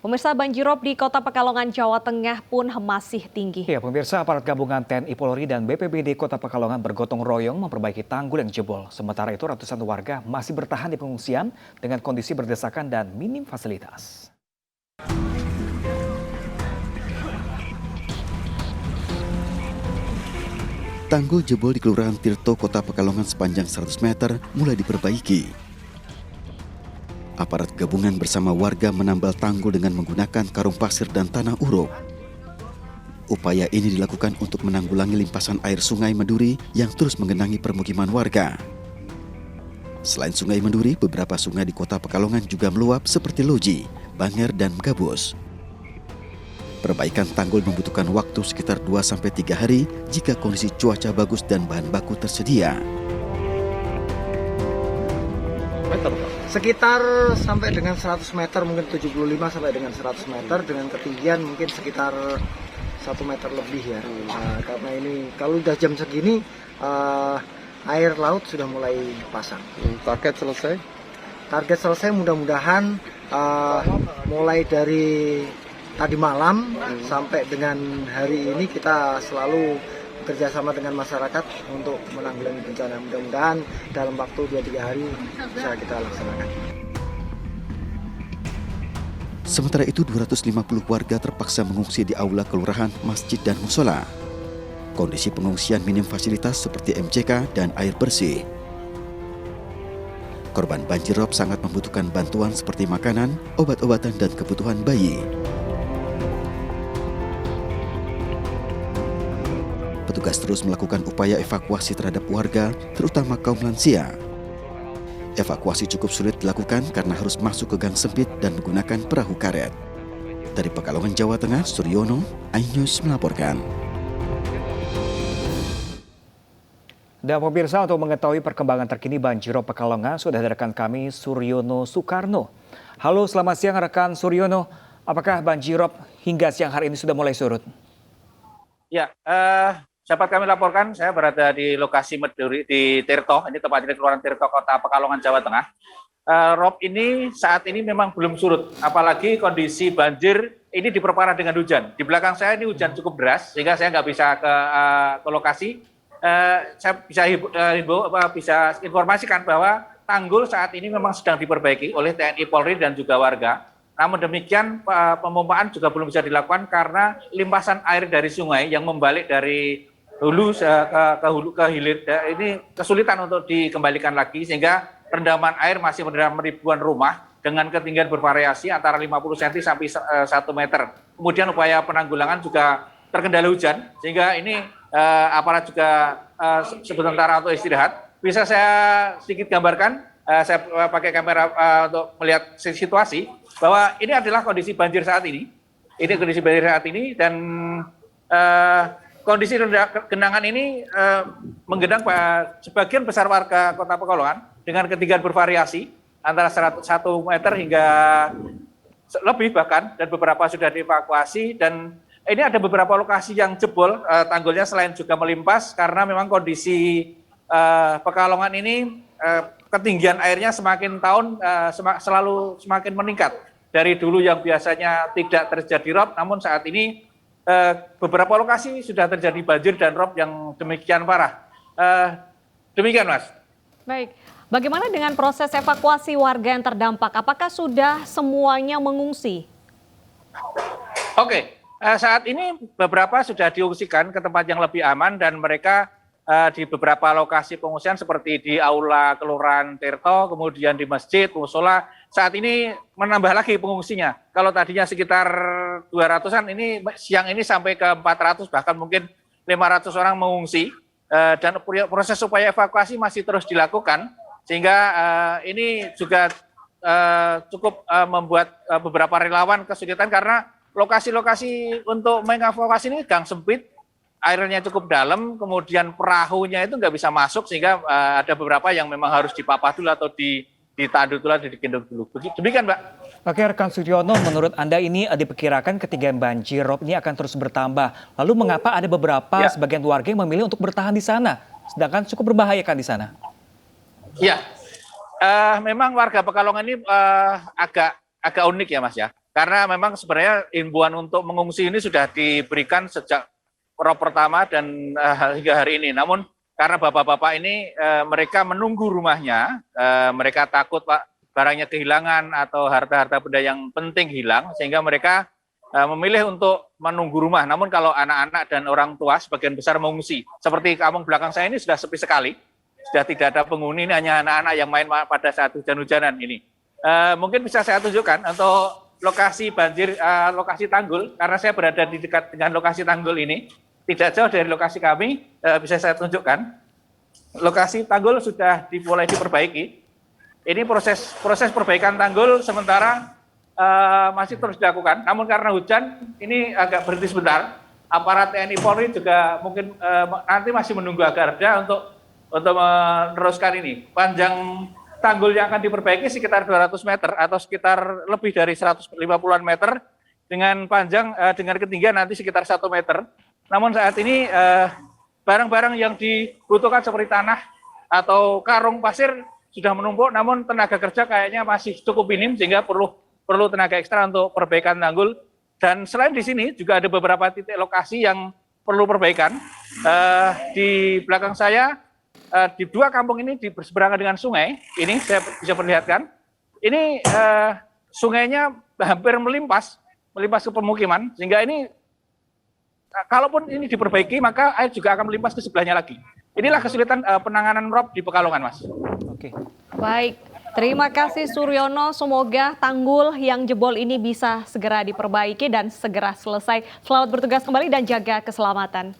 Pemirsa, banjirop di Kota Pekalongan, Jawa Tengah pun masih tinggi. Ya, pemirsa, aparat gabungan TNI Polri dan BPBD Kota Pekalongan bergotong royong memperbaiki tanggul yang jebol. Sementara itu ratusan warga masih bertahan di pengungsian dengan kondisi berdesakan dan minim fasilitas. Tanggul jebol di Kelurahan Tirto, Kota Pekalongan sepanjang 100 meter mulai diperbaiki. Aparat gabungan bersama warga menambal tanggul dengan menggunakan karung pasir dan tanah uruk. Upaya ini dilakukan untuk menanggulangi limpasan air Sungai Meduri yang terus menggenangi permukiman warga. Selain Sungai Meduri, beberapa sungai di Kota Pekalongan juga meluap seperti Loji, Banger, dan Gabus. Perbaikan tanggul membutuhkan waktu sekitar 2-3 hari jika kondisi cuaca bagus dan bahan baku tersedia. Sekitar sampai dengan 100 meter, mungkin 75 sampai dengan 100 meter dengan ketinggian mungkin sekitar 1 meter lebih ya. Karena ini kalau udah jam segini air laut sudah mulai pasang. Target selesai? Target selesai mudah-mudahan mulai dari tadi malam sampai dengan hari ini kita selalu kerjasama dengan masyarakat untuk menanggulangi bencana. Mudah-mudahan dalam waktu 2-3 hari bisa kita laksanakan. Sementara itu 250 warga terpaksa mengungsi di aula kelurahan, masjid, dan musola. Kondisi pengungsian minim fasilitas seperti MCK dan air bersih. Korban banjirop sangat membutuhkan bantuan seperti makanan, obat-obatan, dan kebutuhan bayi. Petugas terus melakukan upaya evakuasi terhadap warga, terutama kaum lansia. Evakuasi cukup sulit dilakukan karena harus masuk ke gang sempit dan menggunakan perahu karet. Dari Pekalongan, Jawa Tengah, Suryono, iNews melaporkan. Dan pemirsa, untuk mengetahui perkembangan terkini banjirop Pekalongan, sudah ada rekan kami Suryono Soekarno. Halo, selamat siang rekan Suryono. Apakah banjirop hingga siang hari ini sudah mulai surut? Ya, dapat kami laporkan, saya berada di lokasi Meduri di Tirto, ini tepatnya di Kelurahan Tirto, Kota Pekalongan, Jawa Tengah. Rob ini saat ini memang belum surut, apalagi kondisi banjir ini diperparah dengan hujan. Di belakang saya ini hujan cukup deras, sehingga saya nggak bisa ke lokasi. Saya bisa informasikan bahwa tanggul saat ini memang sedang diperbaiki oleh TNI Polri dan juga warga. Namun demikian pemompaan juga belum bisa dilakukan karena limpasan air dari sungai yang membalik dari hulu ke hilir ini kesulitan untuk dikembalikan lagi, sehingga rendaman air masih merendam ribuan rumah dengan ketinggian bervariasi antara 50 cm sampai 1 meter. Kemudian upaya penanggulangan juga terkendala hujan, sehingga ini aparat juga sebentar untuk istirahat. Bisa saya sedikit gambarkan, saya pakai kamera untuk melihat situasi bahwa ini adalah kondisi banjir saat ini. Ini kondisi banjir saat ini dan kondisi genangan ini menggenang sebagian besar warga Kota Pekalongan dengan ketinggian bervariasi antara 1 meter hingga lebih bahkan, dan beberapa sudah dievakuasi. Dan ini ada beberapa lokasi yang jebol tanggulnya selain juga melimpas karena memang kondisi Pekalongan ini ketinggian airnya semakin tahun selalu semakin meningkat. Dari dulu yang biasanya tidak terjadi rob, namun saat ini beberapa lokasi sudah terjadi banjir dan rob yang demikian parah. Demikian, Mas. Baik, bagaimana dengan proses evakuasi warga yang terdampak? Apakah sudah semuanya mengungsi? Oke, saat ini beberapa sudah diungsikan ke tempat yang lebih aman dan mereka di beberapa lokasi pengungsian seperti di aula Kelurahan Tirto, kemudian di masjid, musola. Saat ini menambah lagi pengungsinya. Kalau tadinya sekitar 200-an, ini siang ini sampai ke 400, bahkan mungkin 500 orang mengungsi. Dan proses upaya evakuasi masih terus dilakukan, sehingga ini juga cukup membuat beberapa relawan kesulitan karena lokasi-lokasi untuk mengevakuasi ini gang sempit, airnya cukup dalam, kemudian perahunya itu nggak bisa masuk, sehingga ada beberapa yang memang harus dipapah dulu atau ditandu dulu atau digendong dulu. Demikian, Mbak. Oke, rekan Suryono, menurut Anda ini diperkirakan ketinggian banjirop ini akan terus bertambah. Lalu mengapa ada beberapa sebagian warga yang memilih untuk bertahan di sana, sedangkan cukup berbahaya kan di sana? Ya, memang warga Pekalongan ini agak unik ya, Mas ya. Karena memang sebenarnya himbauan untuk mengungsi ini sudah diberikan sejak rob pertama dan hingga hari ini. Namun karena bapak-bapak ini mereka menunggu rumahnya, mereka takut Pak barangnya kehilangan atau harta-harta benda yang penting hilang, sehingga mereka memilih untuk menunggu rumah. Namun kalau anak-anak dan orang tua sebagian besar mengungsi. Seperti kampung belakang saya ini sudah sepi sekali, sudah tidak ada penghuni, ini hanya anak-anak yang main pada saat hujan-hujanan ini. Mungkin bisa saya tunjukkan untuk lokasi banjir, lokasi tanggul, karena saya berada di dekat dengan lokasi tanggul ini, tidak jauh dari lokasi kami, bisa saya tunjukkan. Lokasi tanggul sudah dimulai diperbaiki. Ini proses perbaikan tanggul sementara masih terus dilakukan. Namun karena hujan, ini agak berhenti sebentar. Aparat TNI Polri juga mungkin nanti masih menunggu agak reda untuk meneruskan ini. Panjang tanggul yang akan diperbaiki sekitar 200 meter atau sekitar lebih dari 150-an meter dengan panjang dengan ketinggian nanti sekitar 1 meter. Namun saat ini barang-barang yang dibutuhkan seperti tanah atau karung pasir sudah menumpuk, namun tenaga kerja kayaknya masih cukup minim sehingga perlu tenaga ekstra untuk perbaikan tanggul. Dan selain di sini juga ada beberapa titik lokasi yang perlu perbaikan. Di belakang saya di dua kampung ini di berseberangan dengan sungai, ini saya bisa perlihatkan, ini sungainya hampir melimpas ke pemukiman, sehingga ini kalaupun ini diperbaiki maka air juga akan melimpas ke sebelahnya lagi. Inilah kesulitan penanganan rob di Pekalongan, Mas. Oke. Baik, terima kasih Suryono. Semoga tanggul yang jebol ini bisa segera diperbaiki dan segera selesai. Selamat bertugas kembali dan jaga keselamatan.